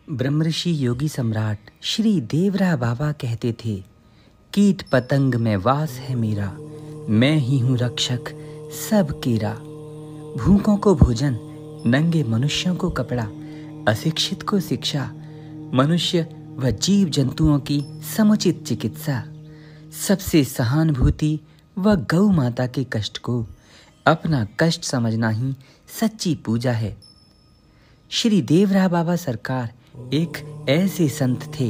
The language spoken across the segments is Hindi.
ब्रह्मर्षि योगी सम्राट श्री देवरा बाबा कहते थे, कीट पतंग में वास है मेरा, मैं ही हूँ रक्षक सब केरा। भूखों को भोजन, नंगे मनुष्यों को कपड़ा, अशिक्षित को शिक्षा, मनुष्य व जीव जंतुओं की समुचित चिकित्सा, सबसे सहानुभूति व गौ माता के कष्ट को अपना कष्ट समझना ही सच्ची पूजा है। श्री देवरा बाबा सरकार एक ऐसे संत थे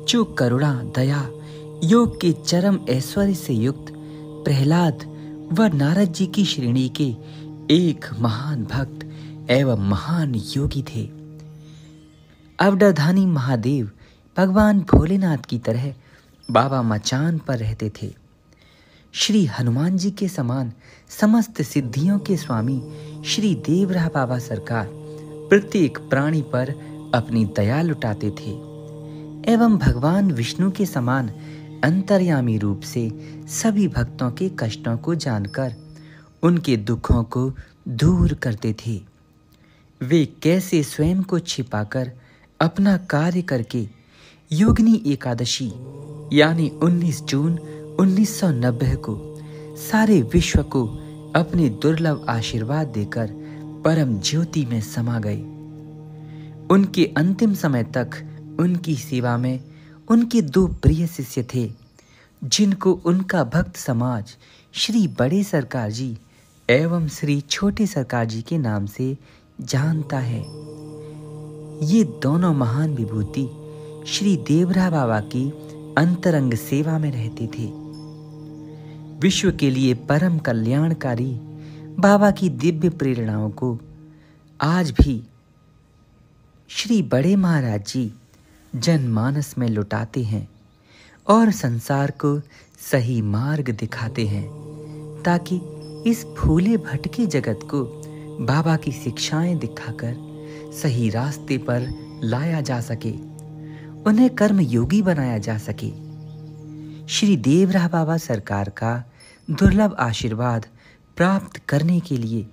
जो करुणा, दया, योग के चरम ऐश्वर्य से युक्त प्रहलाद व नारद जी की श्रेणी के एक महान भक्त एवं महान योगी थे। अवधानी महादेव भगवान भोलेनाथ की तरह बाबा मचान पर रहते थे। श्री हनुमान जी के समान समस्त सिद्धियों के स्वामी श्री देवरा बाबा सरकार प्रत्येक प्राणी पर अपनी दया लुटाते थे एवं भगवान विष्णु के समान अंतर्यामी रूप से सभी भक्तों के कष्टों को जानकर उनके दुखों को दूर करते थे। वे कैसे स्वयं को छिपाकर अपना कार्य करके योगिनी एकादशी यानी 19 जून 1990 को सारे विश्व को अपने दुर्लभ आशीर्वाद देकर परम ज्योति में समा गए। उनके अंतिम समय तक उनकी सेवा में उनके 2 प्रिय शिष्य थे, जिनको उनका भक्त समाज श्री बड़े सरकार जी एवं श्री छोटे सरकार जी के नाम से जानता है। ये दोनों महान विभूति श्री देवरा बाबा की अंतरंग सेवा में रहते थे। विश्व के लिए परम कल्याणकारी बाबा की दिव्य प्रेरणाओं को आज भी श्री बड़े महाराज जी जनमानस में लुटाते हैं और संसार को सही मार्ग दिखाते हैं, ताकि इस फूले भटके जगत को बाबा की शिक्षाएं दिखाकर सही रास्ते पर लाया जा सके, उन्हें कर्म योगी बनाया जा सके। श्री देवरा बाबा सरकार का दुर्लभ आशीर्वाद प्राप्त करने के लिए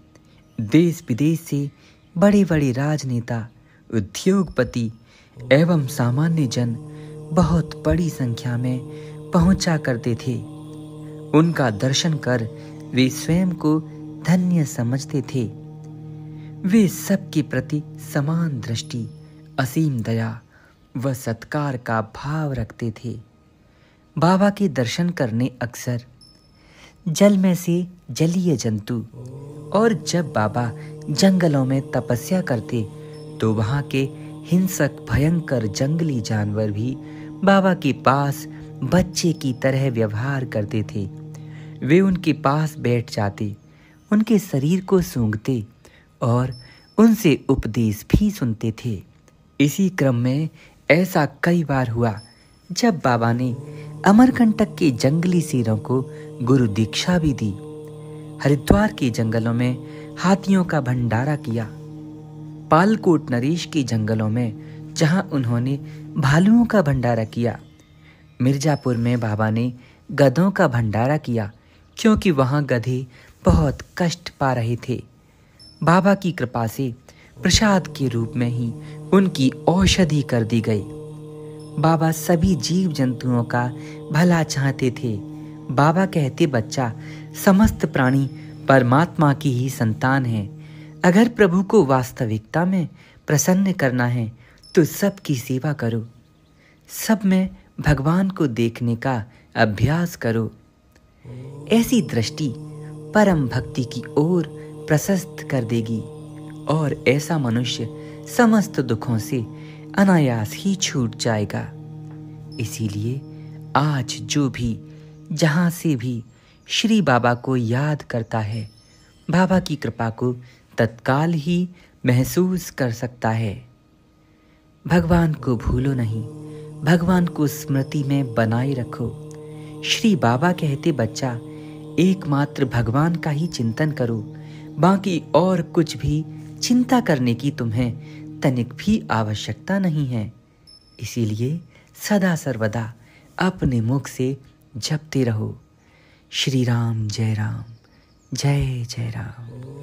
देश विदेश से बड़े बड़े राजनेता, उद्योगपति एवं सामान्य जन बहुत बड़ी संख्या में पहुंचा करते थे। उनका दर्शन कर वे स्वयं को धन्य समझते थे। वे सबके प्रति समान दृष्टि, असीम दया व सत्कार का भाव रखते थे। बाबा के दर्शन करने अक्सर जल में से जलीय जंतु और जब बाबा जंगलों में तपस्या करते तो वहां के हिंसक भयंकर जंगली जानवर भी बाबा के पास बच्चे की तरह व्यवहार करते थे। वे उनके पास बैठ जाते, उनके शरीर को सूंघते और उनसे उपदेश भी सुनते थे। इसी क्रम में ऐसा कई बार हुआ जब बाबा ने अमरकंटक के जंगली शेरों को गुरु दीक्षा भी दी। हरिद्वार के जंगलों में हाथियों का भंडारा किया। पालकोट नरेश के जंगलों में जहां उन्होंने भालुओं का भंडारा किया। मिर्जापुर में बाबा ने गधों का भंडारा किया, क्योंकि वहां गधे बहुत कष्ट पा रहे थे। बाबा की कृपा से प्रसाद के रूप में ही उनकी औषधि कर दी गई। बाबा सभी जीव जंतुओं का भला चाहते थे। बाबा कहते, बच्चा, समस्त प्राणी परमात्मा की ही संतान है। अगर प्रभु को वास्तविकता में प्रसन्न करना है तो सबकी सेवा करो, सब में भगवान को देखने का अभ्यास करो। ऐसी दृष्टि परम भक्ति की ओर प्रशस्त कर देगी और ऐसा मनुष्य समस्त दुखों से अनायास ही छूट जाएगा। इसीलिए आज जो भी जहां से भी श्री बाबा को याद करता है, बाबा की कृपा को तत्काल ही महसूस कर सकता है। भगवान को भूलो नहीं, भगवान को स्मृति में बनाए रखो। श्री बाबा कहते, बच्चा, एकमात्र भगवान का ही चिंतन करो, बाकी और कुछ भी चिंता करने की तुम्हें तनिक भी आवश्यकता नहीं है। इसीलिए सदा सर्वदा अपने मुख से जपते रहो, श्री राम जय राम, जय जय राम।